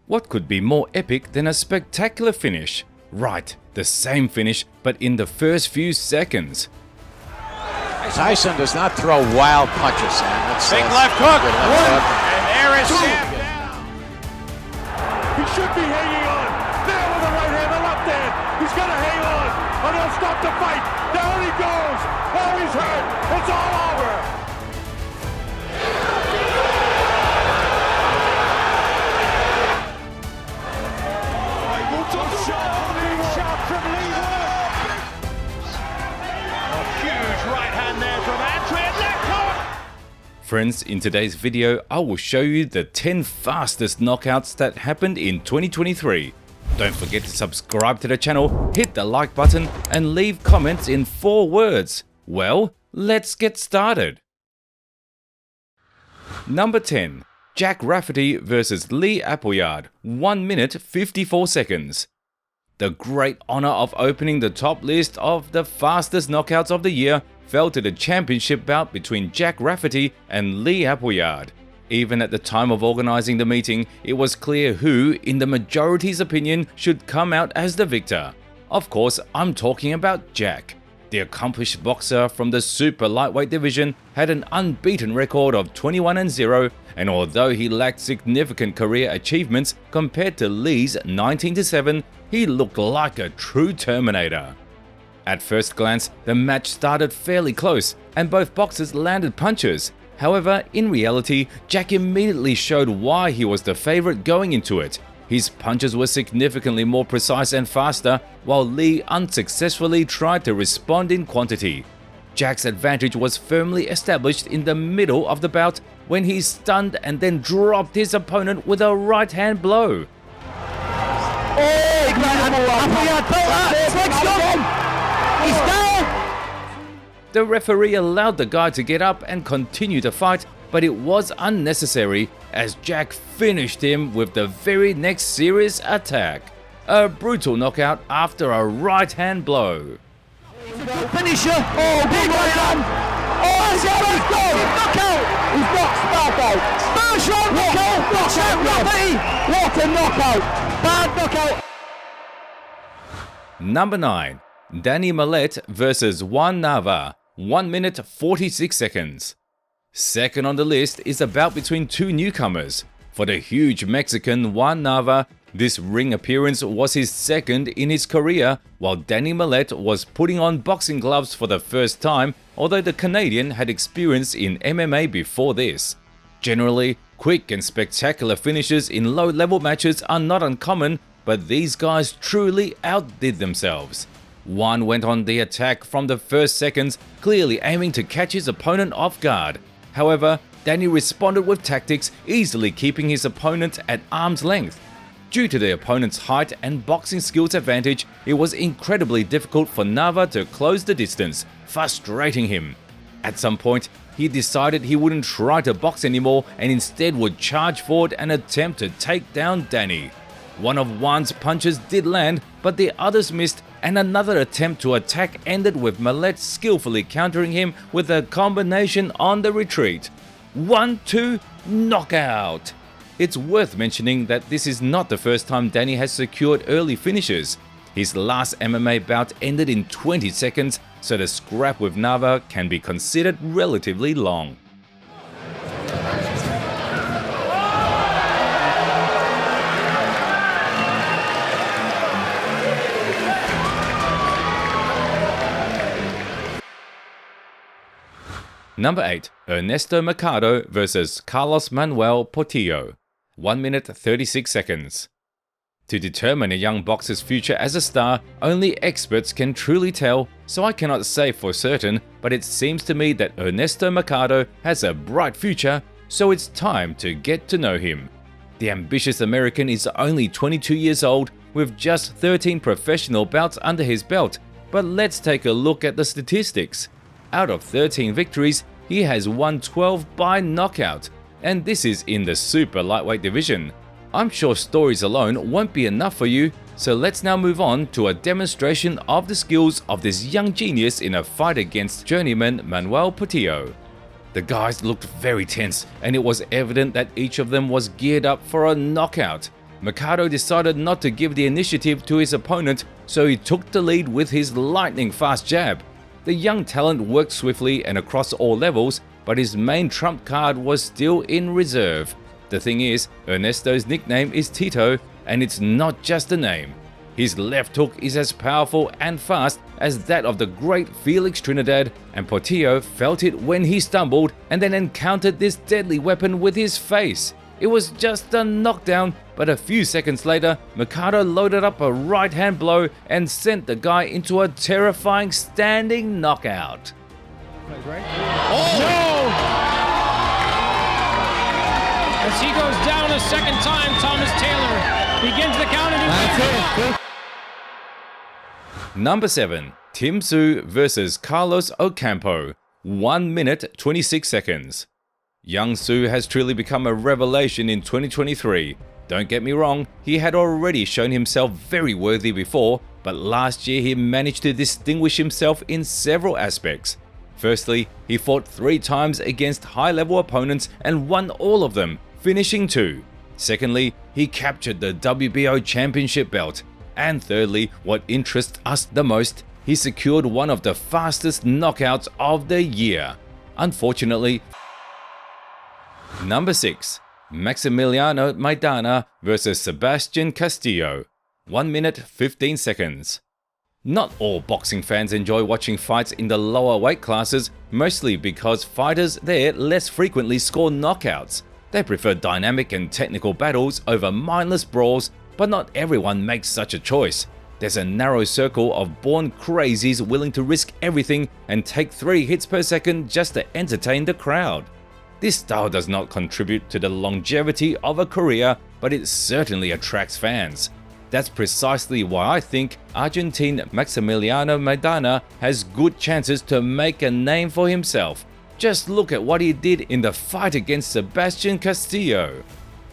What could be more epic than a spectacular finish? Right, the same finish, but in the first few seconds. Tyson does not throw wild punches, Sam. Big left hook. And there is Sam down. He should be hanging on. There with the right hand, the left hand. He's going to hang on, or they'll stop the fight. Down he goes. Oh, he's hurt. It's all over. Shot from Lever. A huge right hand there from Appleiard. Left hook. Friends, in today's video, I will show you the 10 fastest knockouts that happened in 2023. Don't forget to subscribe to the channel, hit the like button, and leave comments in 4 words. Well, let's get started. Number 10. Jack Rafferty vs Lee Appleiard, 1 minute 54 seconds. The great honor of opening the top list of the fastest knockouts of the year fell to the championship bout between Jack Rafferty and Lee Appleiard. Even at the time of organizing the meeting, it was clear who, in the majority's opinion, should come out as the victor. Of course, I'm talking about Jack. The accomplished boxer from the super lightweight division had an unbeaten record of 21-0, and although he lacked significant career achievements compared to Lee's 19-7, he looked like a true Terminator. At first glance, the match started fairly close, and both boxers landed punches. However, in reality, Jack immediately showed why he was the favorite going into it. His punches were significantly more precise and faster, while Lee unsuccessfully tried to respond in quantity. Jack's advantage was firmly established in the middle of the bout when he stunned and then dropped his opponent with a right-hand blow. The referee allowed the guy to get up and continue the fight, but it was unnecessary as Jack finished him with the very next serious attack. A brutal knockout after a right-hand blow. Finisher! Oh, big right hand! Oh, he's gone! Knockout! He's knocked out! Smash on! Knockout! What a knockout! Bad knockout! Number 9. Mallet vs Juan Nava, 1 minute 46 seconds. Second on the list is a bout between two newcomers. For the huge Mexican Juan Nava, this ring appearance was his second in his career, while Mallet was putting on boxing gloves for the first time, although the Canadian had experience in MMA before this. Generally, quick and spectacular finishes in low-level matches are not uncommon, but these guys truly outdid themselves. Juan went on the attack from the first seconds, clearly aiming to catch his opponent off guard. However, Danny responded with tactics, easily keeping his opponent at arm's length. Due to the opponent's height and boxing skills advantage, it was incredibly difficult for Nava to close the distance, frustrating him. At some point, he decided he wouldn't try to box anymore and instead would charge forward and attempt to take down Danny. One of Juan's punches did land, but the others missed, and another attempt to attack ended with Mallet skillfully countering him with a combination on the retreat. 1-2 knockout! It's worth mentioning that this is not the first time Danny has secured early finishes. His last MMA bout ended in 20 seconds, so the scrap with Nava can be considered relatively long. Number 8. Ernesto Macardo vs Carlos Manuel Portillo, 1 minute 36 seconds. To determine a young boxer's future as a star, only experts can truly tell, so I cannot say for certain, but it seems to me that Ernesto Macardo has a bright future, so it's time to get to know him. The ambitious American is only 22 years old with just 13 professional bouts under his belt, but let's take a look at the statistics. Out of 13 victories, he has won 12 by knockout, and this is in the super lightweight division. I'm sure stories alone won't be enough for you, so let's now move on to a demonstration of the skills of this young genius in a fight against journeyman Manuel Portillo. The guys looked very tense, and it was evident that each of them was geared up for a knockout. Macardo decided not to give the initiative to his opponent, so he took the lead with his lightning-fast jab. The young talent worked swiftly and across all levels, but his main trump card was still in reserve. The thing is, Ernesto's nickname is Tito, and it's not just a name. His left hook is as powerful and fast as that of the great Felix Trinidad, and Portillo felt it when he stumbled and then encountered this deadly weapon with his face. It was just a knockdown, but a few seconds later, Macardo loaded up a right-hand blow and sent the guy into a terrifying standing knockout. Oh! No! As he goes down a second time, Thomas Taylor begins the count and he Number 7. Tim Tszyu vs Carlos Okampo. 1 minute 26 seconds. Young Tszyu has truly become a revelation in 2023. Don't get me wrong, he had already shown himself very worthy before, but last year he managed to distinguish himself in several aspects. Firstly, he fought 3 times against high-level opponents and won all of them, finishing 2. Secondly, he captured the WBO championship belt. And thirdly, what interests us the most, he secured one of the fastest knockouts of the year. Unfortunately, Number 6. Maximiliano Maidana vs Sebastian Castillo. 1 minute 15 seconds. Not all boxing fans enjoy watching fights in the lower weight classes, mostly because fighters there less frequently score knockouts. They prefer dynamic and technical battles over mindless brawls, but not everyone makes such a choice. There's a narrow circle of born crazies willing to risk everything and take 3 hits per second just to entertain the crowd. This style does not contribute to the longevity of a career, but it certainly attracts fans. That's precisely why I think Argentine Maximiliano Maidana has good chances to make a name for himself. Just look at what he did in the fight against Sebastian Castillo.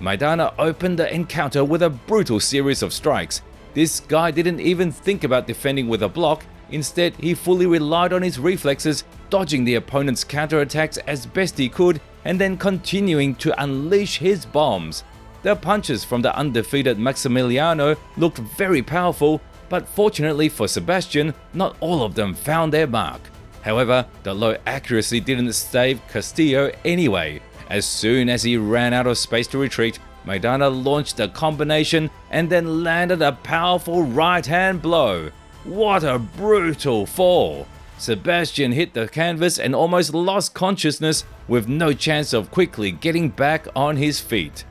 Maidana opened the encounter with a brutal series of strikes. This guy didn't even think about defending with a block. Instead, he fully relied on his reflexes, dodging the opponent's counterattacks as best he could and then continuing to unleash his bombs. The punches from the undefeated Maximiliano looked very powerful, but fortunately for Sebastian, not all of them found their mark. However, the low accuracy didn't save Castillo anyway. As soon as he ran out of space to retreat, Maidana launched a combination and then landed a powerful right-hand blow. What a brutal fall! Sebastian hit the canvas and almost lost consciousness with no chance of quickly getting back on his feet.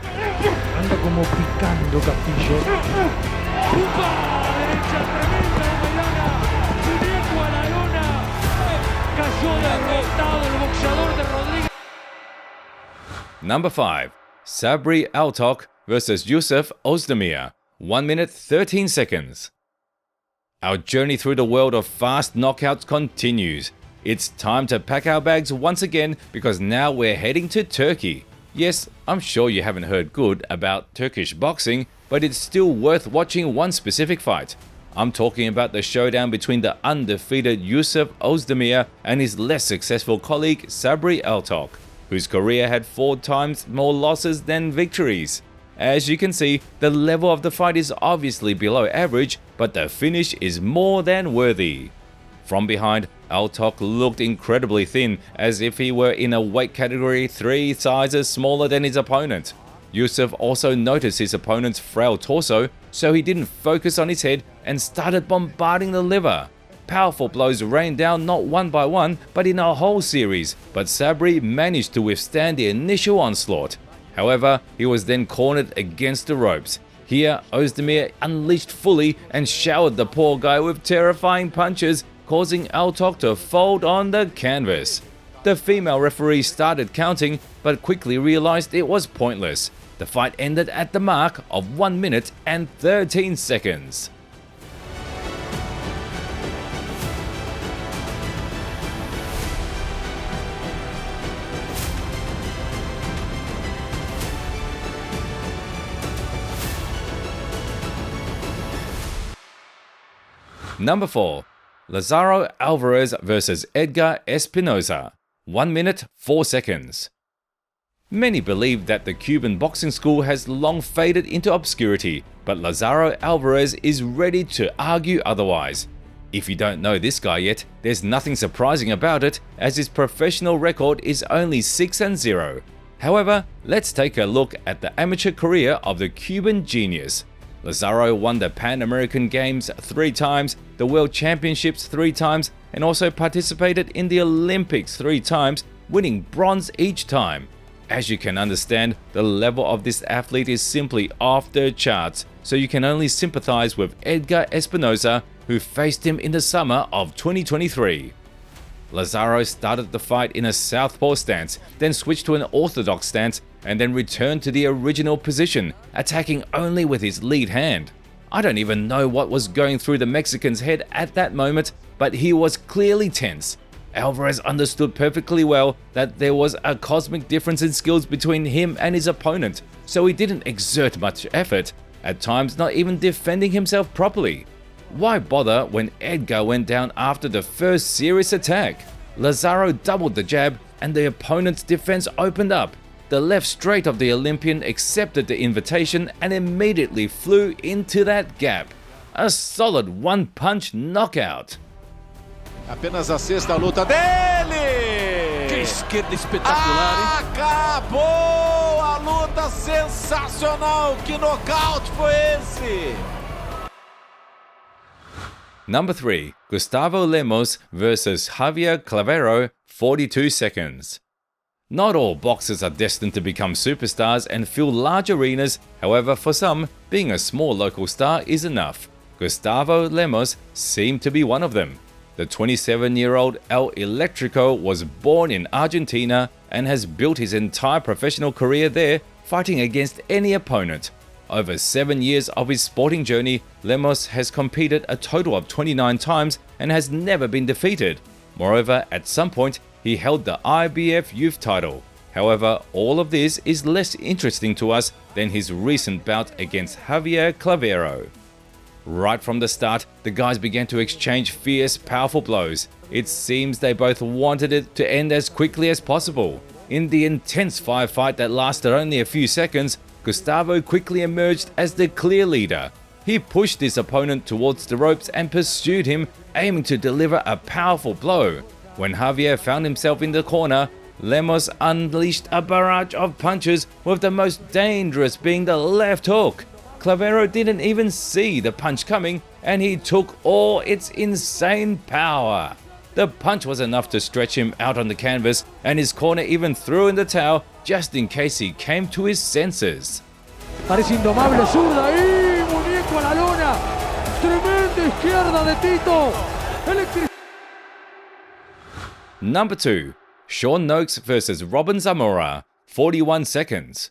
Anda como picando Castillo. Derecha tremenda de Maidana. Muñeco a la lona. Cayó derrotado el boxeador de Rodríguez. Number 5. Sabri Alto vs Ysef Ozdemir. 1 minute 13 seconds. Our journey through the world of fast knockouts continues. It's time to pack our bags once again because now we're heading to Turkey. Yes, I'm sure you haven't heard good about Turkish boxing, but it's still worth watching one specific fight. I'm talking about the showdown between the undefeated Ysef Ozdemir and his less successful colleague Sabri Alto, whose career had 4 times more losses than victories. As you can see, the level of the fight is obviously below average, but the finish is more than worthy. From behind, Alto looked incredibly thin, as if he were in a weight category 3 sizes smaller than his opponent. Ysef also noticed his opponent's frail torso, so he didn't focus on his head and started bombarding the liver. Powerful blows rained down not one by one, but in a whole series, but Sabri managed to withstand the initial onslaught. However, he was then cornered against the ropes. Here, Ozdemir unleashed fully and showered the poor guy with terrifying punches, causing Alto to fold on the canvas. The female referee started counting, but quickly realized it was pointless. The fight ended at the mark of 1 minute and 13 seconds. Number 4. Lazaro Alvarez vs Edgar Espinosa. 1 minute 4 seconds. Many believe that the Cuban boxing school has long faded into obscurity, but Lazaro Alvarez is ready to argue otherwise. If you don't know this guy yet, there's nothing surprising about it, as his professional record is only 6-0. However, let's take a look at the amateur career of the Cuban genius. Lazaro won the Pan American Games 3 times, the World Championships 3 times, and also participated in the Olympics 3 times, winning bronze each time. As you can understand, the level of this athlete is simply off the charts, so you can only sympathize with Edgar Espinosa, who faced him in the summer of 2023. Lazaro started the fight in a southpaw stance, then switched to an orthodox stance, and then returned to the original position, attacking only with his lead hand. I don't even know what was going through the Mexican's head at that moment, but he was clearly tense. Alvarez understood perfectly well that there was a cosmic difference in skills between him and his opponent, so he didn't exert much effort, at times not even defending himself properly. Why bother when Edgar went down after the first serious attack? Lazaro doubled the jab and the opponent's defense opened up. The left straight of the Olympian accepted the invitation and immediately flew into that gap. A solid one-punch knockout. Apenas a sexta luta dele! Que esquerda espetacular, hein? Acabou a luta sensacional! Que nocaute foi esse? Number 3. Gustavo Lemos versus Javier Clavo, 42 seconds. Not all boxers are destined to become superstars and fill large arenas, however for some, being a small local star is enough. Gustavo Lemos seemed to be one of them. The 27-year-old El Electrico was born in Argentina and has built his entire professional career there, fighting against any opponent. Over 7 years of his sporting journey, Lemos has competed a total of 29 times and has never been defeated. Moreover, at some point, he held the IBF youth title. However, all of this is less interesting to us than his recent bout against Javier Clavo. Right from the start, the guys began to exchange fierce, powerful blows. It seems they both wanted it to end as quickly as possible. In the intense firefight that lasted only a few seconds, Gustavo quickly emerged as the clear leader. He pushed his opponent towards the ropes and pursued him, aiming to deliver a powerful blow. When Javier found himself in the corner, Lemos unleashed a barrage of punches, with the most dangerous being the left hook. Clavo didn't even see the punch coming, and he took all its insane power. The punch was enough to stretch him out on the canvas, and his corner even threw in the towel just in case he came to his senses. Parece indomable zurda y muñeco a la lona. Tremenda izquierda de Tito. Number 2. Sha No versus Robin Zamora, 41 seconds.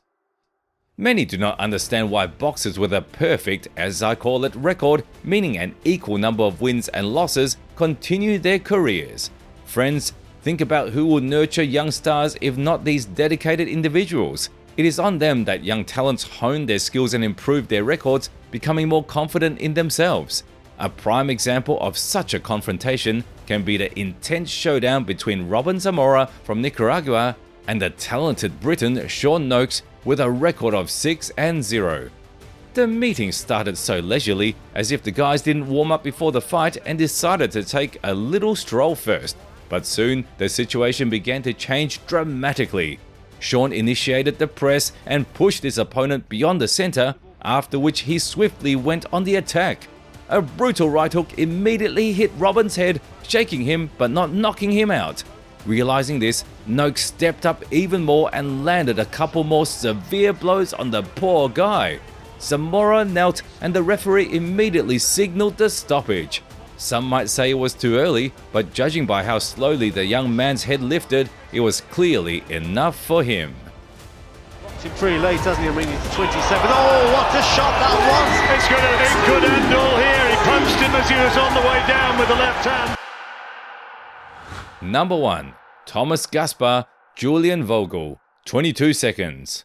Many do not understand why boxers with a perfect, as I call it, record, meaning an equal number of wins and losses, continue their careers. Friends, think about who will nurture young stars if not these dedicated individuals. It is on them that young talents hone their skills and improve their records, becoming more confident in themselves. A prime example of such a confrontation can be the intense showdown between Robin Zamora from Nicaragua and the talented Briton Sha No with a record of 6-0. The meeting started so leisurely, as if the guys didn't warm up before the fight and decided to take a little stroll first. But soon, the situation began to change dramatically. Sean initiated the press and pushed his opponent beyond the center, after which he swiftly went on the attack. A brutal right hook immediately hit Robin's head, shaking him but not knocking him out. Realizing this, No stepped up even more and landed a couple more severe blows on the poor guy. Zamora knelt and the referee immediately signaled the stoppage. Some might say it was too early, but judging by how slowly the young man's head lifted, it was clearly enough for him. Him pretty late, hasn't he? I mean, 27. Oh, what a shot that was! It could end all here. He punched him as he was on the way down with the left hand. Number 1. Thomas Gaspar, Julian Vogel, 22 seconds.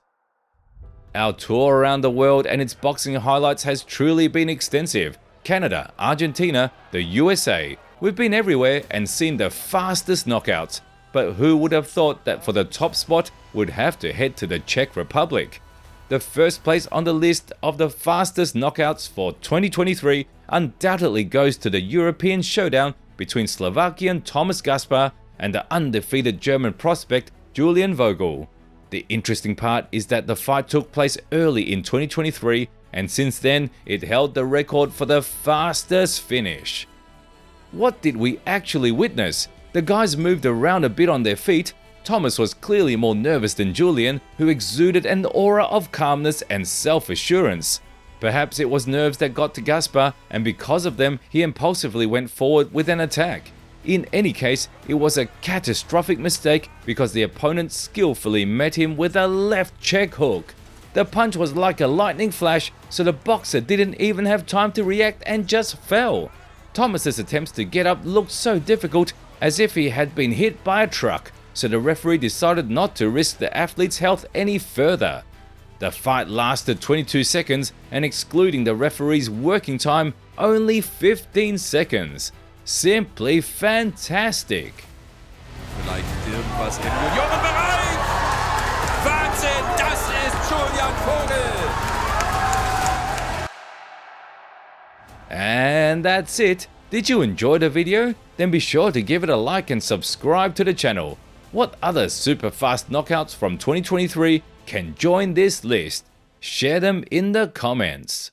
Our tour around the world and its boxing highlights has truly been extensive. Canada, Argentina, the USA. We've been everywhere and seen the fastest knockouts. but who would have thought that for the top spot would have to head to the Czech Republic? The first place on the list of the fastest knockouts for 2023 undoubtedly goes to the European showdown between Slovakian Thomas Gaspar and the undefeated German prospect Julian Vogel. The interesting part is that the fight took place early in 2023, and since then it held the record for the fastest finish. What did we actually witness? The guys moved around a bit on their feet. Thomas was clearly more nervous than Julian, who exuded an aura of calmness and self-assurance. Perhaps it was nerves that got to Gaspar, and because of them he impulsively went forward with an attack. In any case, it was a catastrophic mistake because the opponent skillfully met him with a left check hook. The punch was like a lightning flash, so the boxer didn't even have time to react and just fell. Thomas's attempts to get up looked so difficult, as if he had been hit by a truck, so the referee decided not to risk the athlete's health any further. The fight lasted 22 seconds, and excluding the referee's working time, only 15 seconds. Simply fantastic. Vielleicht irgendwas im Juniorenbereich. Wahnsinn, das ist Julian Vogel. And that's it. Did you enjoy the video? Then be sure to give it a like and subscribe to the channel. What other super fast knockouts from 2023 can join this list? Share them in the comments.